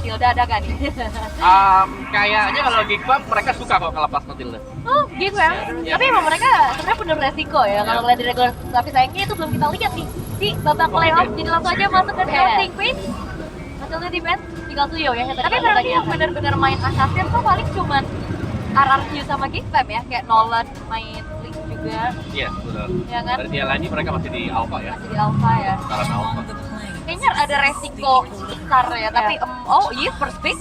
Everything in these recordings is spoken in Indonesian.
Matilda ada kan nih? Kayaknya kalau Geekbam mereka suka kok ngelepas Matilda. Oh gitu ya? Iya. Tapi emang mereka sebenarnya penuh resiko ya kalau ngeliat di regular. Tapi sayangnya itu belum kita lihat nih di babak playoff. Jadi langsung aja masuk ke counting phase. Matilda di band, tinggal Suyo ya. Tapi berarti yang benar-benar main assassin tuh paling cuman RRQ sama Geekfam ya? Kayak Nolan main Link juga. Iya, betul. Ya kan? Dari dia lagi mereka masih di Alpha ya. Masih di Alpha ya. Karena Alpha. Kayaknya ada resiko besar ya. Tapi oh iya first pick.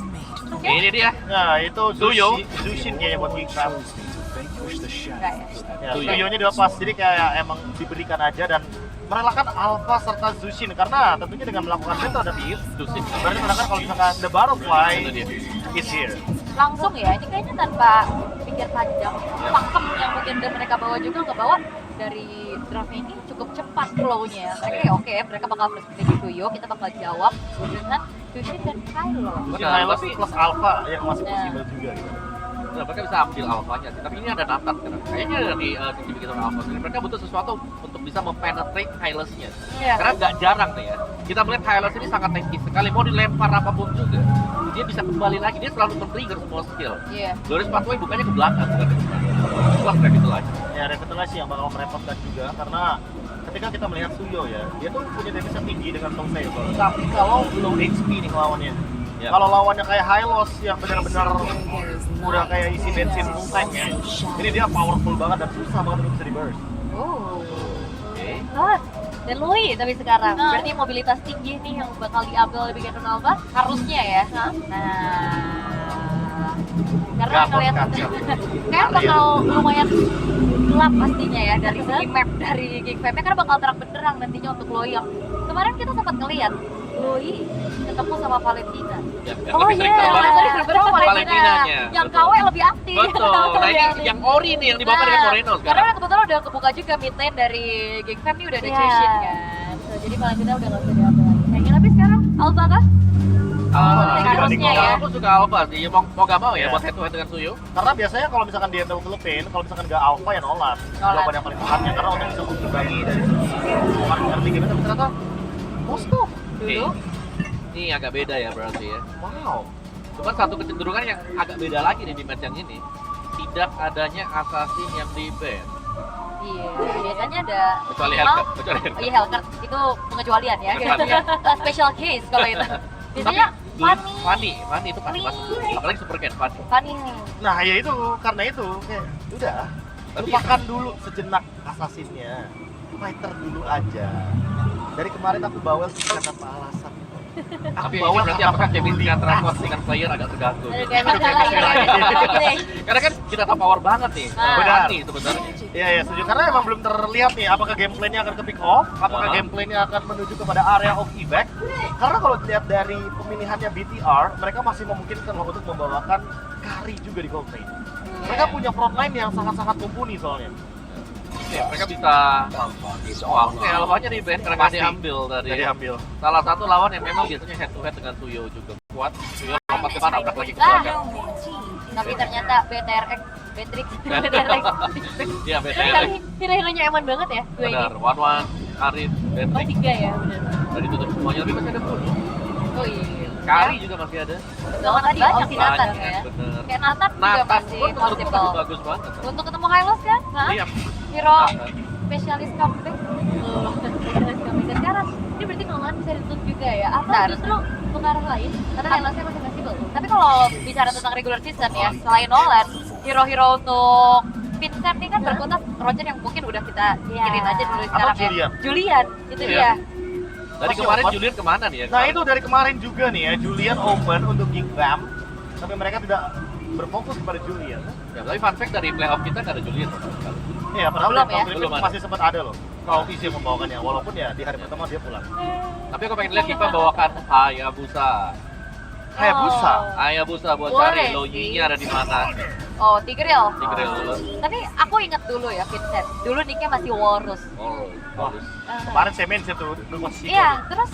Oke. Ini dia. Nah, itu Suyo. Zushin kayaknya buat Geekfam. Enggak ya. Ya, Suyo. Suyo-nya dilepas, jadi kayak emang diberikan aja dan merelakan Alpha serta Zushin karena tentunya dengan melakukan band terhadap Eve, Zushin. berarti merelakan kalau misalkan The Butterfly Itu dia. is here. Langsung ya, ini kayaknya tanpa pikir panjang. Pakem yang mungkin udah mereka bawa juga ngebawa dari draft ini cukup cepat flow-nya. Mereka kayak oke, mereka bakal first pick Suyo, kita bakal jawab dengan Zushin dan Kylo. Zushin Benar, Hylos tapi- plus Alpha yang masih Ya. possible juga gitu. Nah, mereka bisa ambil alfanya sih, tapi ini ada Nathan kan. Kayaknya dari sisi begitu alfa ini mereka butuh sesuatu untuk bisa mempenetrate Hylos-nya. Iya. Karena nggak jarang nih ya. Kita melihat Hylos ini sangat tanky sekali, mau dilempar apapun juga. Dia bisa kembali lagi, dia selalu men-trigger semua skill. Iya. Glorious Pathway bukannya ke belakang, bukan ke depan. Kuat kayak gitu lagi. Ya, revitalisasi yang bakal merepotkan juga karena ketika kita melihat Suyo ya, dia tuh punya damage yang tinggi dengan Soul Saber. Tapi kalau low HP nih lawannya, Ya. kalau lawannya kayak Hylos yang benar-benar udah kayak isi bensin full tank ya, ini dia powerful banget dan susah banget untuk bisa di burst. Oh. Oke. Hot. Dan Lui tapi sekarang berarti mobilitas tinggi nih yang bakal diambil oleh Bikin Nova harusnya ya. Nah, karena Gampang ngeliat kacau. kayak bakal lumayan gelap pastinya ya dari segi map dari Geekfam-nya karena bakal terang benderang nantinya untuk Lui yang kemarin kita sempat ngeliat Lui ketemu sama Valentina. Ya, yang Oh lebih iya, sering terlihat. sorry sebenarnya Valentina Valentinanya, yang betul. KW lebih aktif. Betul. Nah Lebih ini aktif. yang Ori nih yang dibawa dengan Moreno Karena sekarang. kebetulan udah kebuka juga mid lane dari Geekfam nih udah ada Iya. Chashin kan. So, jadi Valentina udah nggak bisa diambil lagi. Kayaknya tapi sekarang Alba kan? harusnya ya. Aku suka Alpha sih, mau gak mau ya Ya. buat head to head dengan Suyo. Karena biasanya kalau misalkan di Endo Philippine, kalau misalkan nggak Alpha ya Nolan. Jawaban yang paling tepatnya karena untuk bisa berbagi dari sisi early game tapi ternyata Moskov. Dulu. Ini agak beda ya berarti ya. Wow. Cuman satu kecenderungan yang agak beda lagi di match yang ini, tidak adanya assassin yang di ban. Iya, biasanya ada Kecuali minimal- Hellcat, kecuali Hellcat. Oh iya Hellcat itu pengecualian ya. Pengecualian. Special case kalau itu. Biasanya Fanny. Fanny itu pasti masuk. Apalagi Super Cat Fanny. Fanny. Nah ya itu, karena itu kayak udah Tapi- lupakan dulu sejenak assassinnya, fighter dulu aja. Dari kemarin aku bawel sih tanpa alasan. Tapi ini berarti apakah chemistry antara coach dengan player agak terganggu? Aduh, gitu. kayak masalah ya. Karena kan kita tahu power banget nih. Ah. Benar. Fanny sebenarnya. Iya ya setuju karena emang belum terlihat nih apakah gameplaynya akan ke pick off, apakah Ah. gameplaynya akan menuju kepada area of evac. Karena kalau dilihat dari pemilihannya BTR, mereka masih memungkinkan untuk membawakan Kari juga di gold lane. Mereka punya frontline yang sangat-sangat mumpuni soalnya. Ya, mereka bisa wah, oke, lawannya di band karena nggak Pasti. diambil tadi. Jadi ambil. Salah satu lawan yang memang biasanya head to head dengan Suyo juga kuat. Suyo lompat ke sana, nabrak lagi ke Ah. belakang. Tapi ternyata BTRX, Beatrix, Iya, beda. hero-heronya eman banget ya dua ini. Benar, One, Karin, Oh Patrick, 3 ya benar. dan ditutup semuanya. Tapi masih ada full. Oh iya. Kari juga masih ada. Gawat tadi Banyak opsi Nathan Banyak, ya. bener. Kayak Nathan juga Nathan masih pun menurutku possible. masih bagus banget. Untuk ketemu Hylos kan? Hah? Iya. Hero Nathan. spesialis comeback. Spesialis comeback. Dan sekarang ini berarti Nolan bisa ditutup juga ya? Atau justru untuk arah lain? Karena Hylosnya masih fleksibel. Tapi kalau bicara tentang regular season ya, selain Nolan, hero-hero untuk Vincent ini kan berkutat Roger yang mungkin udah kita pikirin aja dulu sekarang ya. Julian. Julian, itu Iya. dia. Dari Masih kemarin open. Julian kemana nih ya? Nah itu dari kemarin juga nih ya, Julian open untuk Geekfam, tapi mereka tidak berfokus kepada Julian. Ya, tapi fun fact dari playoff kita nggak ada Julian. Iya, padahal Belum di ya? tahun Belum ini ada. masih sempat ada loh. Kalau visi yang membawakannya, walaupun ya di hari pertama dia pulang. Tapi aku pengen lihat kita bawakan Hayabusa. Hayabusa. Hayabusa buat Boleh cari sih. Loginya ada di mana. Oh, Tigreal. Tigreal dulu. Tapi aku ingat dulu ya Vincent. Dulu nicknya masih Walrus. Oh, bagus. Kemarin saya mention tuh, dulu masih Iya, terus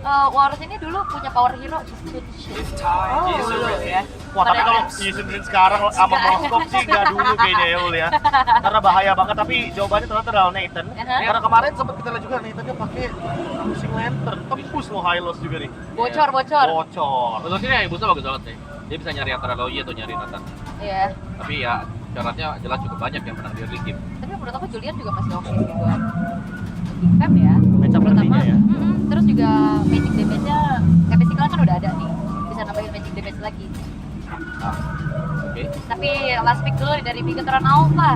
Walrus ini dulu punya power hero Jisoo Shin. Dulu ya. Wah, tapi Pada kalau Edge. Yusuf sekarang sama Moskov sih nggak dulu kayaknya ya Ul ya. Karena bahaya banget, tapi jawabannya ternyata adalah Nathan. Karena kemarin sempat kita lihat juga Nathannya pakai Fusing Lantern, tembus loh high loss juga nih. Bocor. Bocor. Menurut sini yang busnya bagus banget sih. Dia bisa nyari antara Loi atau nyari Nathan. Iya. Tapi ya syaratnya jelas cukup banyak yang menang di early game. Tapi menurut aku Julian juga masih oke sih buat Fem ya. Match up Terutama, nantinya ya. terus juga magic damage-nya kayak physical kan udah ada nih. Bisa nambahin magic damage lagi. Oke. Tapi last pick dulu dari Bigetron Alpha.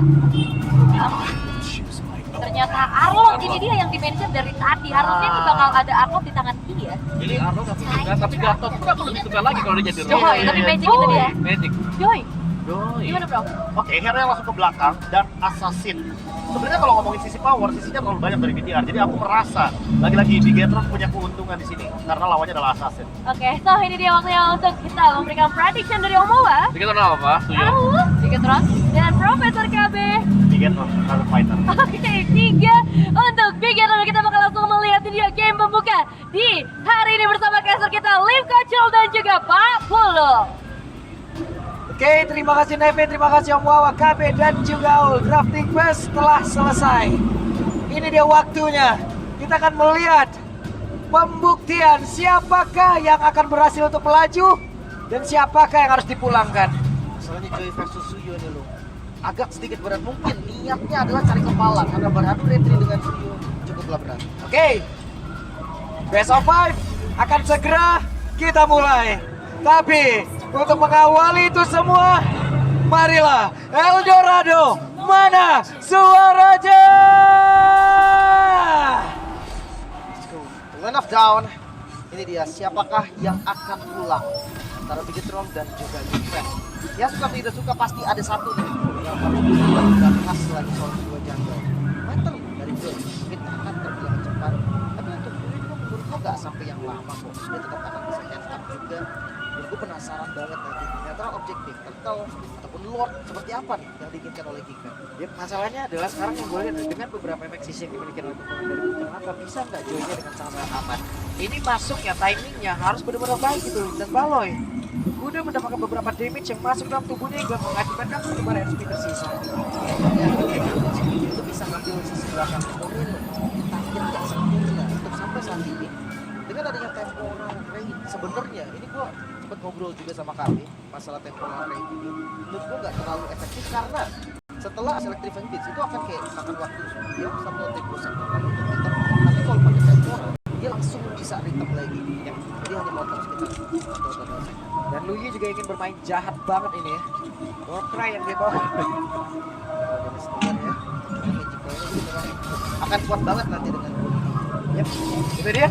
Ternyata Arlong ini dia yang di-mention dari tadi. Harusnya ini bakal ada Arlong di tangan kiri ya. Jadi Arlo nggak suka, tapi Gatot pun aku lebih suka lagi kalau dia jadi Joy, Roy. tapi magic itu dia. Magic. Joy, Joy. gimana bro? Oke, hero yang langsung ke belakang dan Assassin. Sebenarnya kalau ngomongin sisi power, sisinya terlalu banyak dari BTR. Jadi aku merasa lagi-lagi Bigetron punya keuntungan di sini karena lawannya adalah Assassin. Oke, so ini dia waktunya untuk kita memberikan prediction dari Omoa. Kita tahu apa? Setuju. Bigetron dan Profesor KB. Bigetron, Silent Fighter. Oke, 3 untuk Bigetron. Kita bakal langsung melihat ini dia game pembuka di hari ini bersama caster kita Liv Kacil dan juga Pak Polo. Oke, terima kasih Nevin, terima kasih Om Wawa, KB dan juga Ul. Drafting phase telah selesai. Ini dia waktunya. Kita akan melihat pembuktian siapakah yang akan berhasil untuk melaju dan siapakah yang harus dipulangkan. Masalahnya Joy versus Suyo nih lo agak sedikit berat, mungkin niatnya adalah cari kepala karena beradu retri dengan Suyo cukuplah berat. Oke, best of 5 akan segera kita mulai. Tapi untuk mengawali itu semua, marilah Eldorado, mana suaranya? Let's go. The line of down. Ini dia siapakah yang akan pulang antara Bigetron dan juga Liven. Ya suka tidak suka pasti ada satu nih yang perlu dilakukan khas lagi soal dua jungle. Mateng dari Joy mungkin akan terbilang cepat, tapi untuk Joy juga menurutku nggak sampai yang lama kok. Dia tetap akan bisa catch up juga. Dan gue penasaran banget nanti netral objektif, turtle ataupun lord seperti apa nih yang diinginkan oleh Giga. Ya, masalahnya adalah sekarang yang gue lihat dengan beberapa efek sisi yang dimiliki oleh pemain dari Bintang apa bisa nggak Joy-nya dengan sangat aman. Ini masuknya timingnya harus benar-benar baik gitu dan Baloy udah mendapatkan beberapa damage yang masuk dalam tubuhnya hingga mengakibatkan pertumbuhan HP tersisa. Ya, itu bisa ngambil sisi belakang Moreno, tapi tidak sempurna untuk sampai saat ini. Dengan adanya temporal raid, sebenarnya ini gua sempat ngobrol juga sama kami masalah temporal raid ini. Menurut gua nggak terlalu efektif karena setelah Selective Beats itu akan kayak makan waktu dia 1-30 second lalu untuk return. Tapi kalau pakai temporal, dia langsung bisa return lagi. Yang dia hanya motong sekitar 1-2 second. Dan Luyi juga ingin bermain jahat banget ini ya. Warcry yang dia bawa. Akan kuat banget nanti dengan Yep, itu dia.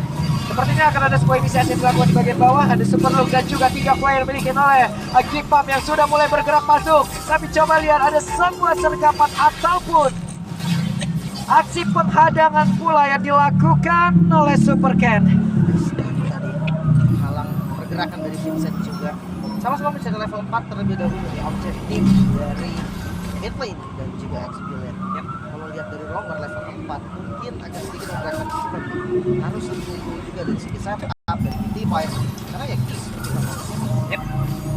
Sepertinya akan ada sebuah inisiasi yang dilakukan di bagian bawah. Ada Super Look dan juga 3 player dimiliki oleh Geek Pump yang sudah mulai bergerak masuk. Tapi coba lihat ada sebuah sergapan ataupun aksi penghadangan pula yang dilakukan oleh Super Ken. tadi halang pergerakan dari Vincent juga. Sama-sama mencapai level 4 terlebih dahulu nih objektif dari midlane dan juga X-Billion. Kalau lihat dari romer level 4 mungkin agak sedikit menggerakkan sistem. Harus ditunggu juga dari segi setup dan device karena ya kita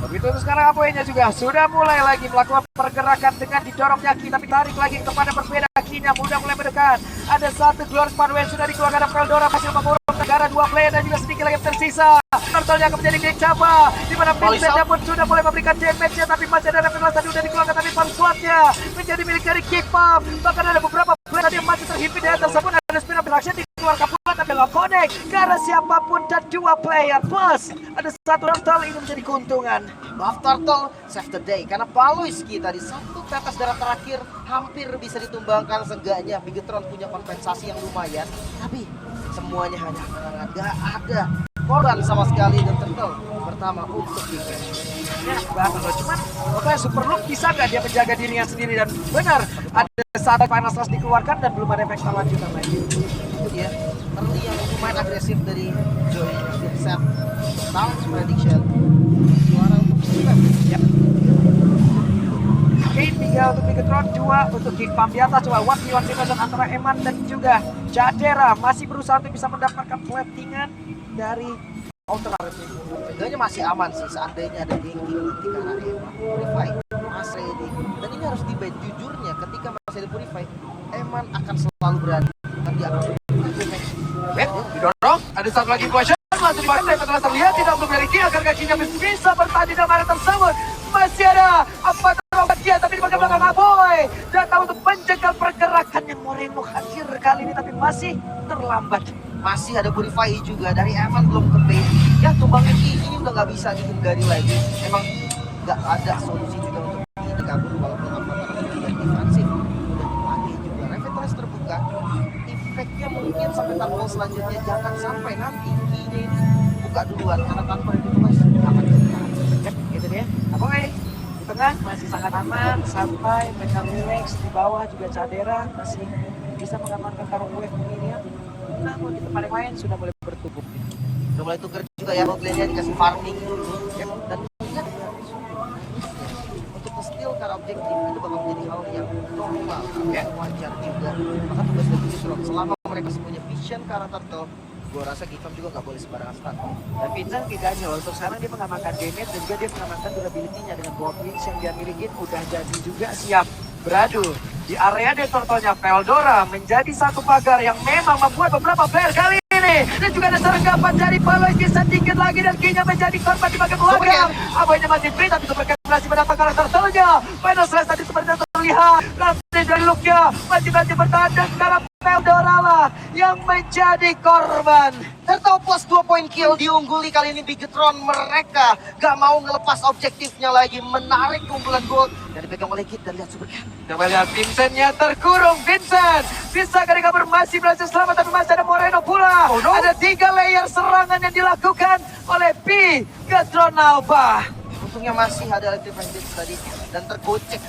Begitu untuk sekarang Apoenya juga sudah mulai lagi melakukan pergerakan dengan didorongnya Ki, tapi tarik lagi kepada berbeda Ki-nya mudah mulai mendekat. Ada satu Glorious Pathway yang sudah dikeluarkan dari Veldora masih mengurung negara 2 player dan juga sedikit lagi yang tersisa. Turtle-nya akan menjadi Great Chapa di mana Vincent pun sudah mulai memberikan damage-nya, tapi masih ada reveal tadi sudah dikeluarkan, tapi Slot-nya menjadi milik dari Geek Pump. Bahkan ada beberapa player tadi yang masih terhimpit di atas tersebut, ada spin up reaction dikeluarkan pula tapi nggak connect karena siapapun dan 2 player plus ada satu Turtle ini menjadi keuntungan. buff Turtle save the day karena Paloyski tadi satu tetes darah terakhir hampir bisa ditumbangkan. Seenggaknya Bigetron punya kompensasi yang lumayan, tapi semuanya hanya kenangan, gak ada korban sama sekali dan Turtle pertama untuk Bigetron. Ya, banget loh. Cuman oke, Super Look bisa nggak dia menjaga dirinya sendiri, dan benar ada satu final slash dikeluarkan dan belum ada efek lanjutan lagi. Itu dia early yang lumayan agresif dari Joy yang set bounce prediction juara untuk Steven. Yap. Oke, 3 untuk Bigetron, 2 untuk Geek Pump di atas. Coba 1v1 situation antara Eman dan juga Jadera masih berusaha untuk bisa mendapatkan platingan dari alternatif. Seenggaknya masih aman sih seandainya ada ganking nanti karena Eman Purify Mas Ready. Dan ini harus dibait jujurnya ketika Mas Ready Purify, Eman akan selalu berani dan dia akan Didorong, ada satu lagi potion masih dipakai setelah terlihat tidak memiliki agar kakinya bisa bertahan di dalam area tersebut. Masih ada apa terobat dia tapi di bagian belakang Aboy datang untuk menjegal pergerakannya Moreno hadir kali ini tapi masih terlambat. masih ada Purify juga dari Eman belum ke bait. Ya tumbangnya Ki ini udah nggak bisa dihindari lagi. Emang nggak ada solusi juga untuk Ki kabur walaupun apa sudah defensif udah dipakai juga. Revitalize terbuka. Efeknya mungkin sampai tanpa selanjutnya jangan sampai nanti Ki-nya ini buka duluan karena tanpa Revitalize akan kita. Gitu dia. Aboy di tengah masih sangat aman, santai, mereka relax di bawah juga Cadera masih bisa mengamankan karung wave ini ya. Namun di tempat yang lain sudah mulai bertubuh. Udah mulai tuker juga ya Boglennya dikasih farming dulu ya. Dan ingat untuk nge-steal cara objektif itu bakal menjadi hal yang normal ya, wajar juga. Maka tugas dari Vision selama mereka punya vision ke arah turtle, gue rasa Gifam juga nggak boleh sembarangan start. Dan Vincent tidak hanya untuk sekarang dia mengamankan damage dan juga dia mengamankan durability-nya dengan Goblins yang dia miliki udah jadi juga siap beradu di area detortonya Veldora menjadi satu pagar yang memang membuat beberapa player kali ini. Dan juga ada sergapan dari Palois sedikit lagi dan Kinya menjadi korban di bagian belakang. Aboynya masih free tapi Supercat berhasil mendapatkan turtle-nya. Final Slash tadi seperti yang terlihat. Langsung dari look-nya masih bertahan dan sekarang Veldora lah yang menjadi korban. Turtle plus 2 point kill diungguli kali ini Bigetron. Mereka gak mau ngelepas objektifnya lagi, menarik keunggulan gold dan dipegang oleh Kid dan lihat Supercat. Coba lihat Vincentnya terkurung. Vincent bisa kali kabur masih berhasil selamat tapi masih ada Moreno pula. Ada 3 layer serangan yang dilakukan oleh Bigetron Alpha. Untungnya masih ada electric tadi dan tergocek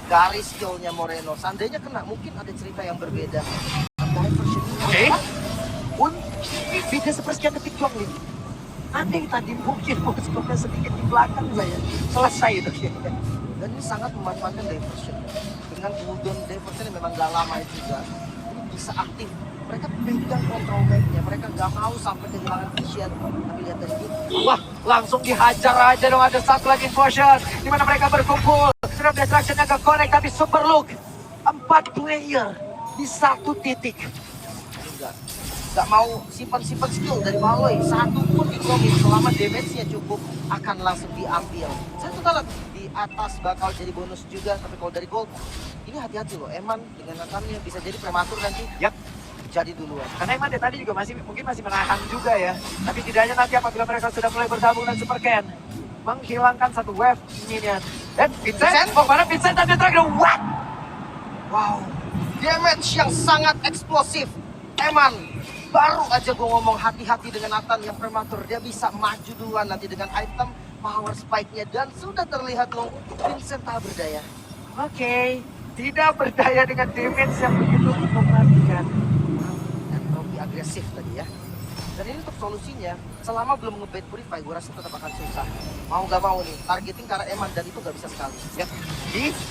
garis skillnya Moreno. Seandainya kena mungkin ada cerita yang berbeda. Oke. Pun beda sepersekian detik doang nih. Andai tadi mungkin mau skopnya sedikit di belakang saya. Selesai itu. Dan ini sangat memanfaatkan diversion. Dengan cooldown diversion yang memang gak lama juga. Ini bisa aktif. Mereka pegang control map-nya. Mereka gak mau sampai kehilangan vision. Tapi lihat dari ini. Wah, langsung dihajar aja dong. Ada satu lagi potion di mana mereka berkumpul. Sudah destruction-nya ke connect tapi super look. 4 player di satu titik. Gak mau simpan-simpan skill dari Maloy. Satu pun dikomit selama damage-nya cukup akan langsung diambil. Saya tuh tahu di atas bakal jadi bonus juga. Tapi kalau dari gold, ini hati-hati loh. Eman dengan Natannya bisa jadi prematur nanti. Yap. Jadi duluan. Karena Eman tadi juga mungkin masih menahan juga ya. Tapi tidaknya nanti apabila mereka sudah mulai bergabung dan Super Ken menghilangkan satu wave minion. Dan Vincent? Oh mana Vincent dan Dragon? What? Wow. Damage yang sangat eksplosif. Eman, baru aja gue ngomong hati-hati dengan Nathan yang prematur. Dia bisa maju duluan nanti dengan item power spike-nya. Dan sudah terlihat loh, Vincent tak berdaya. Oke. Tidak berdaya dengan damage yang begitu mematikan. Dan Rocky agresif tadi ya. Dan ini untuk solusinya, selama belum ngebait Purify, gue rasa tetap akan susah. Mau gak mau nih, targeting karena Eman dan itu gak bisa sekali. Ya.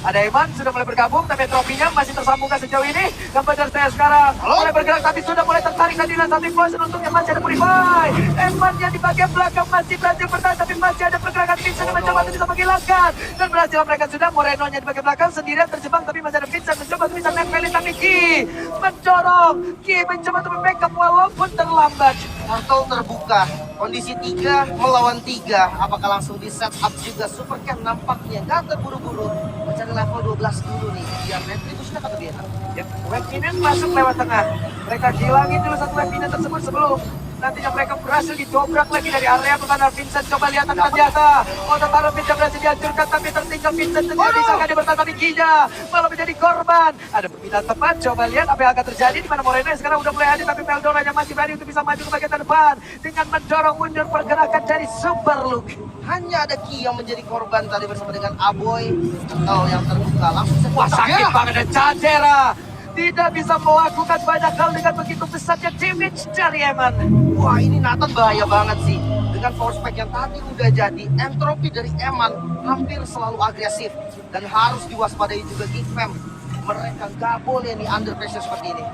Ada Eman sudah mulai bergabung tapi trofinya masih tersambungkan sejauh ini. Dan pada saya sekarang mulai bergerak tapi sudah mulai tertarik tadi dan satu implosion untungnya masih ada Purify. Eman yang di bagian belakang masih berhasil bertahan tapi masih ada pergerakan Vincent yang mencoba untuk bisa menghilangkan. Dan berhasil mereka sudah Moreno-nya di bagian belakang sendirian terjebak tapi masih ada Vincent mencoba untuk bisa nempelin tapi Ki mendorong. Ki mencoba untuk backup walaupun terlambat. Portal terbuka, kondisi 3 melawan 3. Apakah langsung di set up juga? Super Cat nampaknya nggak terburu-buru mencari level 12 dulu nih. Biar retribusinya akan lebih enak. Ya, wave minion masuk lewat tengah. Mereka hilangin dulu satu wave minion tersebut sebelum nantinya mereka berhasil didobrak lagi dari area pertahanan Vincent. Coba lihat tentang jasa. Oh, tentara Vincent berhasil dihancurkan tapi tertinggal Vincent sendiri. Bisa dia bertahan tapi Kinya malah menjadi korban. Ada permintaan tepat. Coba lihat apa yang akan terjadi di mana Moreno yang sekarang udah mulai hadir tapi Veldora yang masih berani untuk bisa maju ke bagian depan dengan mendorong mundur pergerakan dari Super Look. Hanya ada Ki yang menjadi korban tadi bersama dengan Aboy. Atau yang terbuka langsung set. Wah, sakit banget dan Cadera tidak bisa melakukan banyak hal dengan begitu besarnya damage dari Eman. Wah, ini Nathan bahaya banget sih. Dengan force spike yang tadi udah jadi, entropi dari Eman hampir selalu agresif. Dan harus diwaspadai juga Gifam. Mereka nggak boleh nih under pressure seperti ini.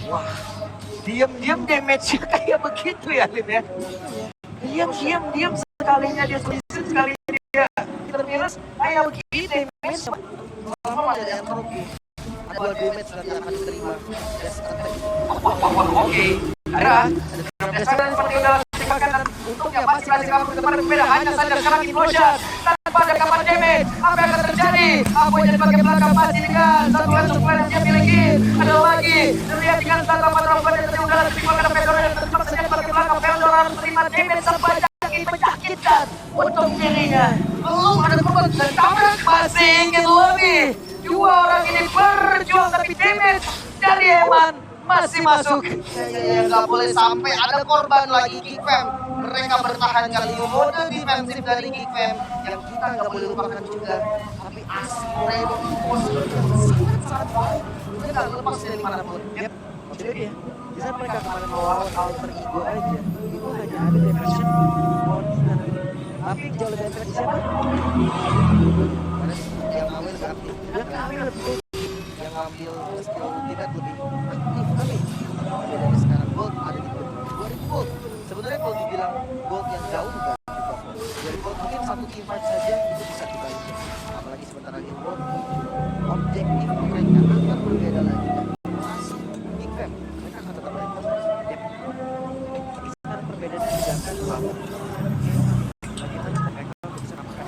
Wah, Diam-diam damage-nya kayak begitu ya, Lim ya. Diam sekalinya dia selisih, sekalinya dia termiras kayak begini damage. Lama masih ada yang teruk. Dua damage nanti akan diterima. Dash attack. Oke. Ada berdasarkan seperti udah dipakai dan untungnya masih ada kabar depan berbeda. Hanya saja sekarang implosion tanpa ada kabar damage. Apa yang akan terjadi? Apa yang dipakai belakang masih dengan satu supply yang dia miliki. Ada lagi terlihat dengan satu patron pada tertinggal dan timbul pada Pedro dan terjebak saja dipakai belakang. Pedro harus terima damage sebanyak ini menyakitkan untuk dirinya. Belum ada korban dan tabrak masih ingin lebih. Dua orang ini berjuang tapi damage dari Eman masih masuk. Ya, nggak boleh sampai ada korban lagi Geek Fam. Mereka bertahan kali ini mode defensif dari Geek Fam yang kita nggak boleh lupakan juga. Tapi asik Moreno sangat baik. Dia nggak lepas dari manapun. Yep, itu dia. Di saat mereka kemarin melawan alter ego aja, itu hanya ada depression, ordinal. Tapi jauh lebih efektif siapa? Yang ngambil nggak aktif. Yang kami lebih Yang ngambil skill ultimate lebih aktif kali. Bedanya sekarang gold ada di 2000 gold. Sebenarnya kalau dibilang gold yang jauh juga dari gold mungkin satu team fight saja itu bisa dibalikin. Apalagi sebentar lagi gold objektif mereka akan berbeda lagi. Masih Geek Fam mereka akan tetap berada. Tapi sekarang perbedaannya juga kan bahwa bagaimana mereka untuk bisa memakan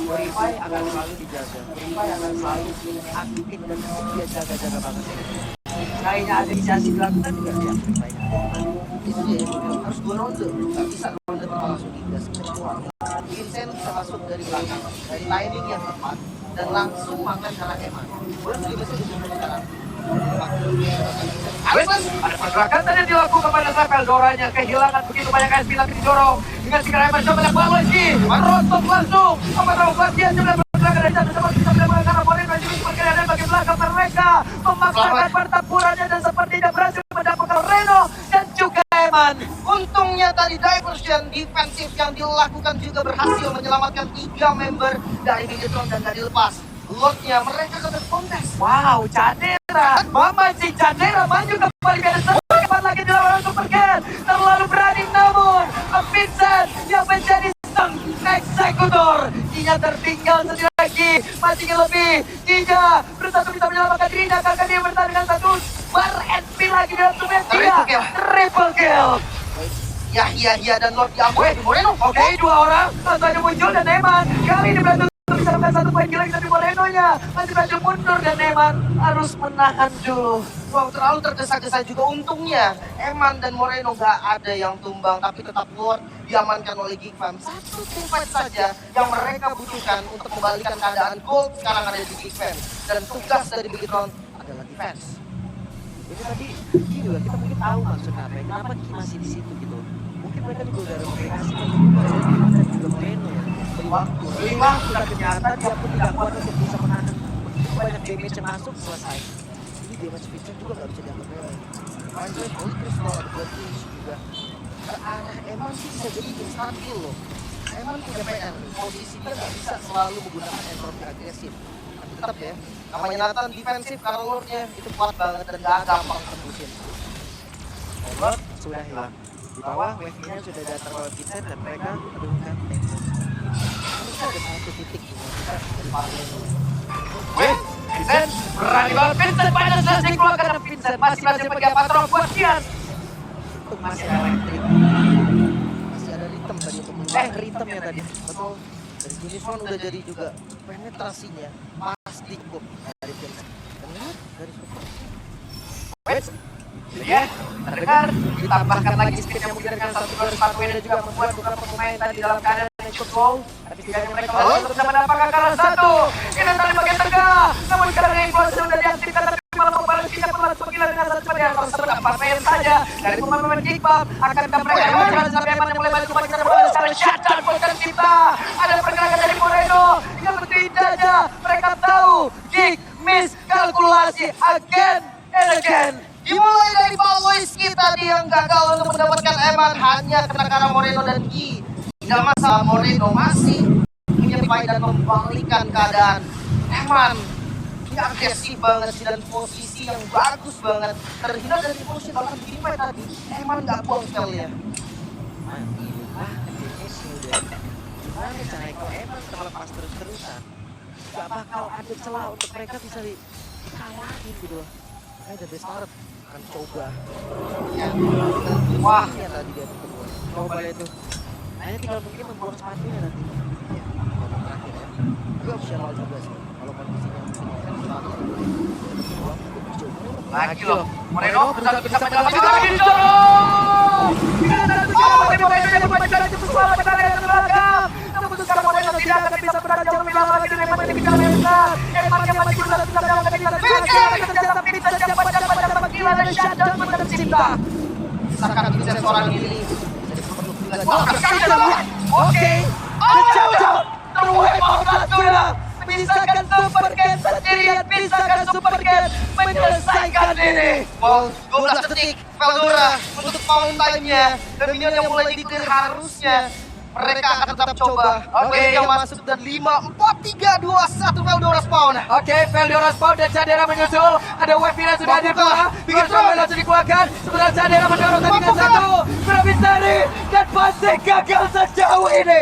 Purify akan selalu dijaga. Purify akan selalu aktifin dan dia jaga-jaga banget. Kayaknya ada inisiasi dilakukan juga ya Purify-nya. Itu dia yang bilang harus 2 ronde. Nggak bisa ronde pertama langsung digas kecuali Vincent bisa masuk dari belakang dari timing yang tepat dan langsung makan cara Eman. Baru juga bisa ditutup sekarang. Ada pergerakan tadi yang dilakukan pada Sapel. Doranya kehilangan begitu banyak SP tapi didorong dengan segera Eman coba melakukan lagi. Merotok langsung. Apa tahu bagian juga bergerakan dari satu sama bisa melakukan karena Moreno juga berkeadaan bagi belakang mereka memaksakan pertempurannya dan sepertinya berhasil mendapatkan Moreno dan juga Eman. Untungnya tadi diversion defensif yang dilakukan juga berhasil menyelamatkan 3 member dari Bigetron dan gak dilepas. Lordnya mereka ke kontes. Wow, Cadera, Mama si Cadera maju kembali ke atas cepat lagi dilawan Super Cat. Terlalu berani namun Vincent yang menjadi sang eksekutor. Dia tertinggal sendiri lagi, masih lebih. Dia bersatu bisa menyelamatkan dirinya karena dia bertahan dengan satu bar SP lagi dalam tubuh dia. Triple kill. Yahya dan Lord diambil di Moreno. Oke, 2 orang langsung muncul dan Eman kali ini berhasil bisa melakukan 1 poin lagi tapi Moreno-nya masih berhasil mundur dan Eman harus menahan dulu. Wow, terlalu tergesa-gesa juga. Untungnya Eman dan Moreno gak ada yang tumbang, tapi tetap Lord diamankan oleh Geek Fam. Satu team fight saja yang mereka butuhkan untuk membalikan keadaan gold sekarang ada di Geek Fam. Dan tugas dari Bigetron adalah defense. Ini tadi gini loh, kita mungkin tahu maksudnya apa ya, kenapa Ki masih di situ gitu. Mungkin mereka juga udah ada komunikasi kan dan juga Moreno ya. Beri waktu dan ternyata dia pun tidak kuat untuk bisa menahan begitu banyak damage yang masuk selesai. Ini damage Vincent juga gak bisa dianggap remeh. Andre Holy Crystal ada Blood Finish juga. Ke arah Eman sih bisa jadi instabil loh. Eman punya PR, posisinya nggak bisa selalu menggunakan entropy agresif. Tapi tetap ya, namanya Nathan defensif karena Lordnya itu kuat banget dan gak gampang tembusin. Over sudah hilang. Di bawah wave-nya sudah datang oleh Vincent dan mereka menurunkan tempo. Harusnya ada satu titik di mana dari paling. Wih, Vincent berani banget. Vincent pada selesai keluar karena Vincent masih bagi patron buat Kias. Untuk masih ada elektrik. Masih ada rhythm tadi untuk Ritmenya tadi. betul. Dari Junison udah jadi juga penetrasinya pasti cukup dari Vincent. Dan lihat dari super. Wait, ya, terdengar. Ditambahkan lagi speednya mungkin dengan 1 2 dan juga membuat beberapa pemain tadi dalam keadaan yang cukup low. Tapi setidaknya mereka masih bisa mendapatkan kalah 1. Ini tadi bagian tengah. Namun sekarang yang kuasa sudah diaktifkan tapi malah membalas kita pelan sekilas dengan satu seperti yang tersebut 4 player saja dari pemain-pemain kickball. Akankah mereka berjalan sampai Eman yang mulai balik kembali ke bola sekarang shutdown buat tercipta. Ada pergerakan dari Moreno yang berbeda aja. Mereka tahu kick miss kalkulasi again and again. Dimulai dari Palois kita yang gagal untuk mendapatkan Eman hanya kena karena Moreno dan Ki. Tidak masalah, Moreno masih menyampai dan membalikan keadaan. Eman Ini agresif banget sih dan posisi yang bagus banget. Terhindar dari motion bahkan di fight tadi. Emang nggak buang spellnya. Mati banget DPS udah. Gimana caranya kalau emang terlepas terus-terusan, gak bakal ada celah untuk mereka bisa dikalahin gitu loh. The best start akan coba. Ya. Wah, ya tadi dia bertemu. Coba itu. Hanya tinggal mungkin membuang sepatunya nanti. Ya, babak terakhir ya. Tapi opsional juga sih. Kalau kondisinya mungkin sepatu Lagi loh. Moreno bisa menyelamatkan misalkan bisa seorang diri. Oke, jauh-jauh. Pisahkan Super Cat sendirian, pisahkan Super Cat menyelesaikan diri. Wow, 12 detik Veldora untuk pound time-nya. Dan minion yang mulai di-clear harusnya mereka akan tetap coba. Oke, yang masuk dan 5, 4, 3, 2, 1 Veldora spawn. Oke, Veldora spawn dan Cadera menyusul. Ada weapon sudah hadir pula. Bikin Veldora langsung dikeluarkan. Sebentar Cadera mendorong tadi dengan satu. Berabisari dan pasti gagal sejauh ini.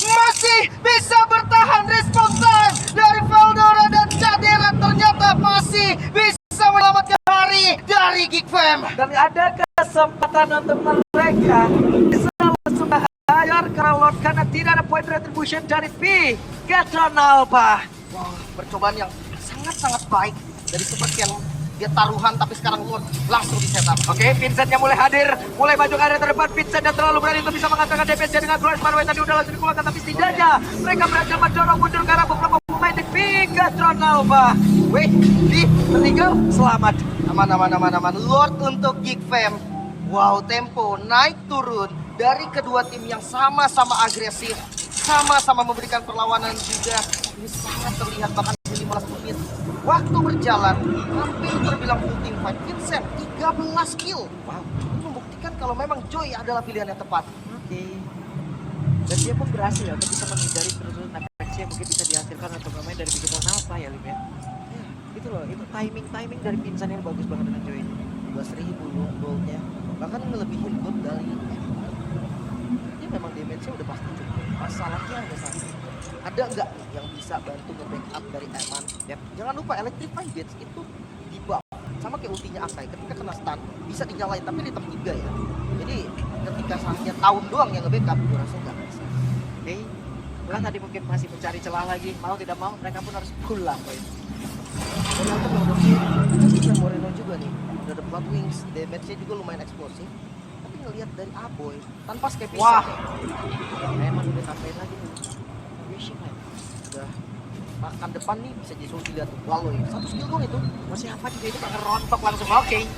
Masih bisa bertahan respon time dari Veldora dan Cadera ternyata masih bisa menyelamatkan hari dari Geek Fam. Dan ada kesempatan untuk mereka bisa langsung bayar Lord karena tidak ada point retribution dari Bigetron Alpha. Wow, percobaan yang sangat-sangat baik dari Super Cat. Dia taruhan tapi sekarang Lord langsung di setup. Oke, Vincentnya mulai hadir, mulai maju ke area terdepan. Vincent yang terlalu berani untuk bisa mengatakan DPS dengan Glorious Manway tadi udah langsung dikeluarkan, tapi setidaknya mereka berhasil mendorong mundur ke arah beberapa pemain di Bigetron Alpha. Wih, di tertinggal, selamat. Aman. Lord untuk Geek Fam. Wow, tempo naik turun dari kedua tim yang sama-sama agresif, sama-sama memberikan perlawanan juga. Ini sangat terlihat bahkan di 15 menit. Waktu berjalan, hampir terbilang full team fight. Vincent, 13 kill. Wow, ini membuktikan kalau memang Joy adalah pilihan yang tepat. Oke. Dan dia pun berhasil ya untuk bisa menghindari terus-terusan efeksi yang mungkin bisa dihasilkan untuk pemain dari Bigetron Alpha ya, Lim ya. Ya, itu loh, itu timing dari Vincent yang bagus banget dengan Joy ini. 12.000 goldnya, bahkan ngelebihin gold dari ini memang damage-nya udah pasti cukup. Masalahnya hanya satu. Ada nggak nih yang bisa bantu nge-backup dari Eman? Yep. Jangan lupa Electrify Blades itu di bawah. Sama kayak ultinya Akai, ketika kena stun bisa dinyalain tapi ritme 3 ya. Jadi ketika saatnya tahun doang yang nge-backup, gue rasa nggak bisa. Oke. Ulah tadi mungkin masih mencari celah lagi. Mau tidak mau mereka pun harus pulang. Ternyata udah bisa Moreno juga nih. Udah ada Blood Wings, damage-nya juga lumayan eksplosif. Tapi ngelihat dari Aboy tanpa skip Wah. Eman udah sampein lagi nih. Wishing man. Udah makan depan nih bisa jadi solusi lihat tuh. Lalu ya, satu skill dong itu. Masih apa juga itu pakai rontok langsung. Oke.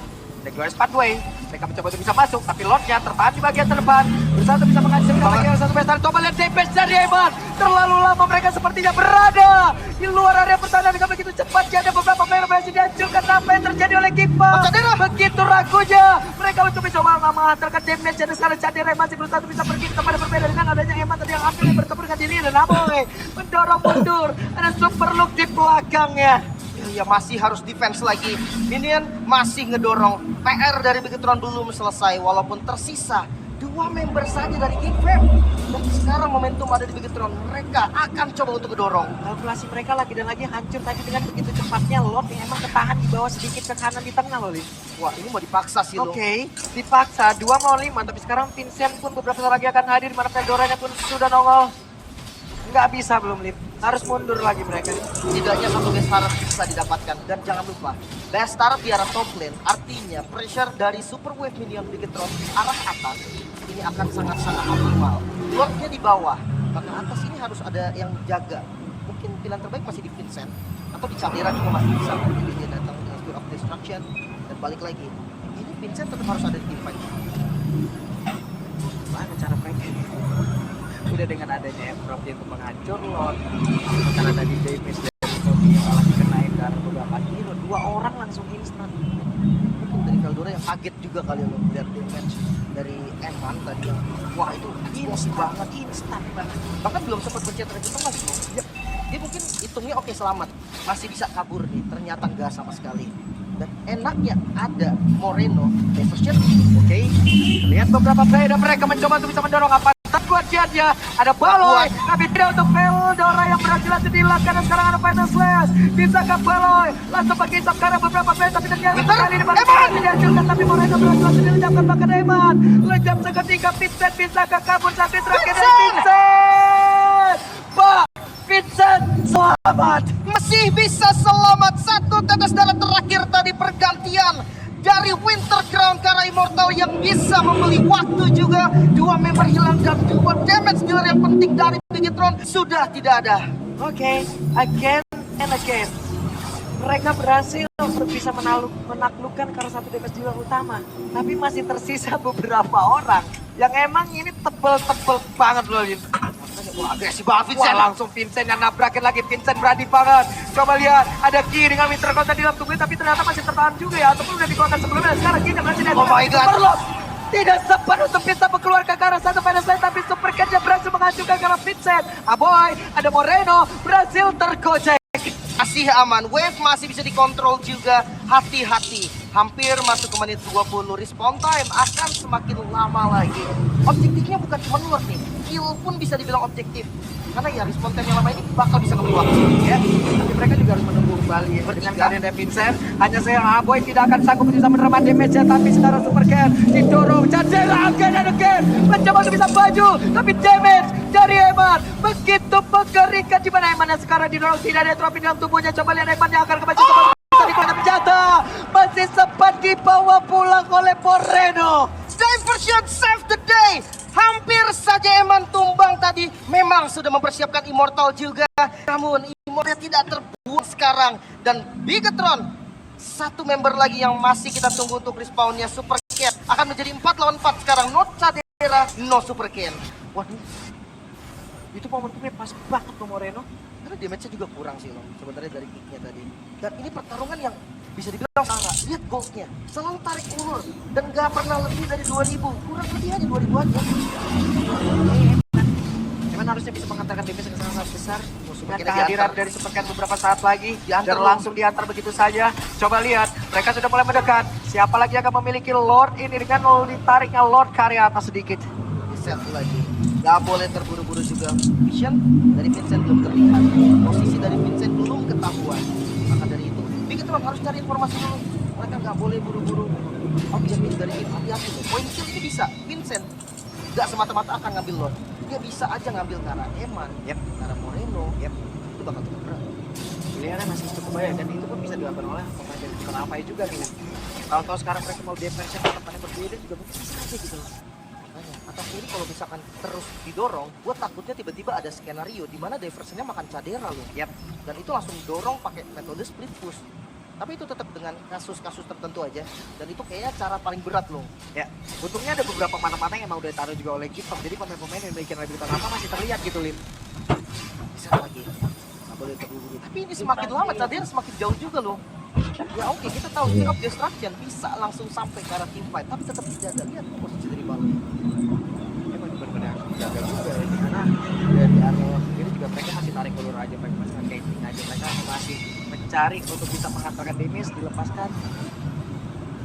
The Glorious Pathway. Mereka mencoba untuk bisa masuk, tapi Lordnya tertahan di bagian terdepan. Berusaha untuk bisa menghasilkan lagi yang satu besar. Coba lihat DPS dari Eman. Terlalu lama mereka sepertinya berada di luar area pertahanan dengan begitu cepat. Ada beberapa player berhasil dihancurkan. Apa yang terjadi oleh Kipa? Begitu ragunya mereka untuk mencoba menghantarkan damage. Dan sekarang Cadera masih berusaha untuk bisa pergi kepada berbeda dengan adanya Eman tadi yang ambil yang bertemu dengan diri. Dan Aboy mendorong mundur. Ada super look di belakangnya. Ya masih harus defense lagi. Minion masih ngedorong. PR dari Bigetron belum selesai walaupun tersisa 2 member saja dari Geek Fam. Dan sekarang momentum ada di Bigetron. Mereka akan coba untuk ngedorong. Kalkulasi mereka lagi dan lagi hancur tadi dengan begitu cepatnya. Lord yang emang ketahan di bawah sedikit ke kanan di tengah loh, Lin. Wah, ini mau dipaksa sih lo. Oke, dipaksa 2 melawan 5, tapi sekarang Vincent pun beberapa saat lagi akan hadir, mana Veldoranya pun sudah nongol. Nggak bisa belum, Lin. Harus mundur lagi mereka. Setidaknya satu best start bisa didapatkan. Dan jangan lupa, best start di arah top lane. Artinya pressure dari super wave minion Bigetron arah atas ini akan sangat-sangat optimal. Lordnya di bawah, maka atas ini harus ada yang jaga. Mungkin pilihan terbaik masih di Vincent atau di Cadera juga masih bisa. Jadi dia datang dengan Spear of Destruction dan balik lagi. Ini Vincent tetap harus ada di team fight. Gimana cara mereka? Udah dengan adanya Efrop yang menghancur Lord, karena tadi damage dari Toby yang malah dikenain karena beberapa hero, 2 orang langsung instan. Mungkin dari Veldora yang kaget juga kali lo melihat damage dari Eman tadi yang wah itu instan banget. Instan banget. Bahkan belum sempat pencet itu lagi loh. Ya, Dia mungkin hitungnya oke selamat, masih bisa kabur nih. Ternyata nggak sama sekali. Dan enaknya ada Moreno diversion. Oke, lihat beberapa player dan mereka mencoba untuk bisa mendorong apa kuatnya. Ada Baloy, tapi tidak untuk Veldora yang berhasil langsung dilakukan. Dan sekarang ada Final Slash. Bisakah Baloy langsung pakai hisap karena beberapa player, tapi ternyata kali ini Eman dihancurkan. Tapi Moreno berhasil langsung dilenyapkan bahkan Eman. Lejam seketika Vincent bisakah kabur sampai terakhir dan Vincent. Pak Vincent selamat. Masih bisa selamat. Satu tetes darah terakhir tadi pergantian dari Winter Crown ke arah Immortal yang bisa membeli waktu juga. Dua member hilang dan dua damage dealer yang penting dari Bigetron sudah tidak ada. Oke, again and again. Mereka berhasil untuk bisa menaklukkan karena satu damage dealer utama. Tapi masih tersisa beberapa orang yang emang ini tebel-tebel banget loh, Lin. Wah, agresif banget Wah, Vincent. langsung Vincent yang nabrakin lagi. Vincent berani banget. Coba lihat, ada Ki dengan Winter Crown tadi dalam tubuhnya, tapi ternyata masih tertahan juga ya. Ataupun udah dikeluarkan sebelumnya. Sekarang Ki berhasil Oh my God. Superlord tidak sempat untuk bisa mengeluarkan ke arah satu final slide, tapi Super Catch berhasil menghancurkan karena Vincent. Aboy, ada Moreno berhasil tergocek. Masih aman, wave masih bisa dikontrol juga. Hati-hati, hampir masuk ke menit 20. Respawn time akan semakin lama lagi. Objektifnya bukan cuma lord nih, kill pun bisa dibilang objektif. Karena ya respawn time yang lama ini bakal bisa ngebuang ya. Tapi mereka juga harus menunggu kembali ya. Dengan Bertiga. keadaan dari Vincent, hanya sayang Aboy tidak akan sanggup bisa menerima damage-nya. Tapi sekarang Super Catch didorong Jadela again and again. Mencoba untuk bisa maju, tapi damage dari Eman begitu mengerikan. Di mana Eman yang sekarang didorong, tidak ada trofi dalam tubuhnya. Coba lihat Eman yang akan kembali tapi jatuh masih sempat dibawa pulang oleh Moreno. Diversion save the day. Hampir saja Eman tumbang tadi. Memang sudah mempersiapkan Immortal juga. Namun Immortal tidak terbuang sekarang. Dan Bigetron, satu member lagi yang masih kita tunggu untuk respawnnya. Super Cat akan menjadi 4 lawan 4 sekarang. No Cadera, no Super Cat. Waduh, itu momentumnya pas banget tuh Moreno. Karena damage-nya juga kurang sih loh sebenarnya dari kick-nya tadi. Dan ini pertarungan yang bisa dibilang sangat. Lihat gold-nya, selalu tarik ulur dan gak pernah lebih dari 2000. Kurang lebih hanya 2000 aja. Eman harusnya bisa mengantarkan damage ke sangat besar. Super Dan Cat kehadiran diantar. dari Super Cat beberapa saat lagi Diantar dan loh. langsung diantar begitu saja. Coba lihat, mereka sudah mulai mendekat. Siapa lagi yang akan memiliki Lord ini dengan ditariknya Lord ke area atas sedikit. Set lagi. Gak boleh terburu-buru juga. Vision dari Vincent belum terlihat. Posisi dari Vincent belum ketahuan. Maka dari itu, Bigetron harus cari informasi dulu. Mereka gak boleh buru-buru. Objektif dari tim, hati-hati loh. Point kill ini bisa. Vincent gak semata-mata akan ngambil Lord. Dia bisa aja ngambil ke arah Eman, ke arah Moreno. Itu bakal cukup berat. Pilihannya masih cukup banyak dan itu pun bisa dilakukan oleh pemain dari Kenapa juga nih. Tahu-tahu sekarang mereka mau defense ke tempat yang berbeda juga mungkin bisa aja gitu loh. Atas ini kalau misalkan terus didorong, gue takutnya tiba-tiba ada skenario di mana diversionnya makan cadera loh. Dan itu langsung dorong pakai metode split push. Tapi itu tetap dengan kasus-kasus tertentu aja. Dan itu kayaknya cara paling berat loh. Ya, untungnya ada beberapa mata-mata yang mau udah ditaruh juga oleh Kitop. Jadi pemain-pemain yang memiliki abilitas apa masih terlihat gitu, Lin. Bisa lagi. Nggak boleh terburu-buru. Tapi ini semakin lama cadera semakin jauh juga loh. Ya oke, kita tahu King of Destruction bisa langsung sampai ke arah team fight. Tapi tetap dijaga. Lihat posisi dari Baloy. Emang benar-benar jaga juga ya, karena dari area ini juga mereka masih tarik ulur aja, mereka masih camping aja, mereka masih mencari untuk bisa menghantarkan damage, dilepaskan.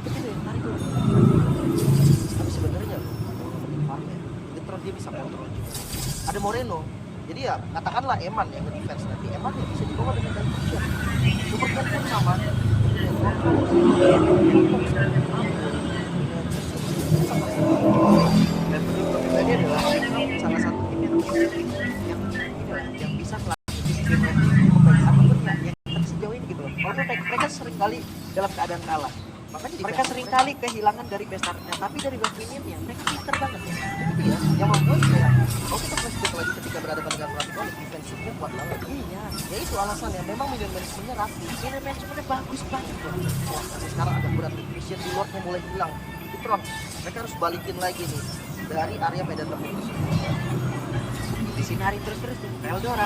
Betul ya, tarik ulur. Tapi sebenarnya kalau ngomongin farmnya, Bigetron dia bisa kontrol juga. Ada Moreno. Jadi ya katakanlah Eman yang nge-defense nanti Eman yang bisa dibawa dengan diversion. Super Cat pun sama. Dan menurut tadi adalah salah satu tim yang bisa melakukan sistem membaik apapun yang sejauh ini gitu loh. Walaupun mereka sering kali dalam keadaan kalah. Makanya mereka sering kali kehilangan dari bestarnya, tapi dari best minionnya mereka pinter banget. Itu ya, yang membuat kayak kalau kita flashback lagi ketika berhadapan dengan Rapid defensifnya kuat banget. Iya, Ya itu alasannya, memang minion manajemennya rapi. ini manajemennya bagus banget loh. Wah, tapi sekarang agak berat, vision di Lordnya mulai hilang. Bigetron, mereka harus balikin lagi nih dari area medan terputus. Di sini hari terus-terus tuh, Veldora.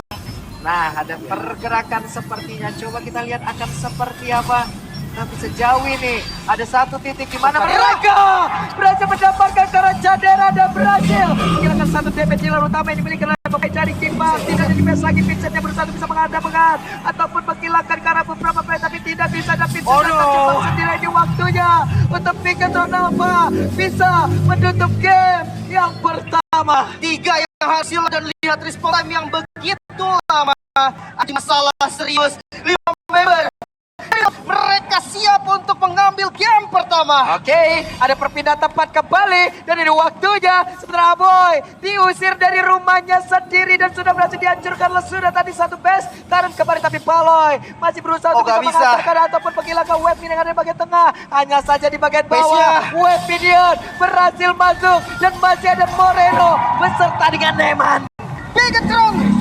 Nah, ada pergerakan sepertinya. Coba kita lihat akan seperti apa. Tapi sejauh ini ada satu titik di mana mereka berhasil mendapatkan Karajadera dan berhasil menghilangkan satu damage healer utama yang dimiliki oleh pemain dari Kimbang. Tidak ada defense lagi, Vincent yang berusaha bisa menghadap ataupun menghilangkan ke arah beberapa player, tapi tidak bisa. Dan Vincent terjebak sendiri. Ini waktunya untuk Bigetron Alpha bisa menutup game yang pertama. 3 yang hasil dan lihat respawn time yang begitu lama. Ada masalah serius. 5 member. Mereka siap untuk mengambil game pertama. Oke, ada perpindahan tempat kembali dan ini waktunya sementara Aboy diusir dari rumahnya sendiri dan sudah berhasil dihancurkan. Sudah tadi satu base taruh kembali, tapi Paloy masih berusaha untuk gak bisa mengantarkan ataupun menghilangkan web yang ada di bagian tengah. Hanya saja di bagian bawah web Minion berhasil masuk dan masih ada Moreno beserta dengan Neman. Bigetron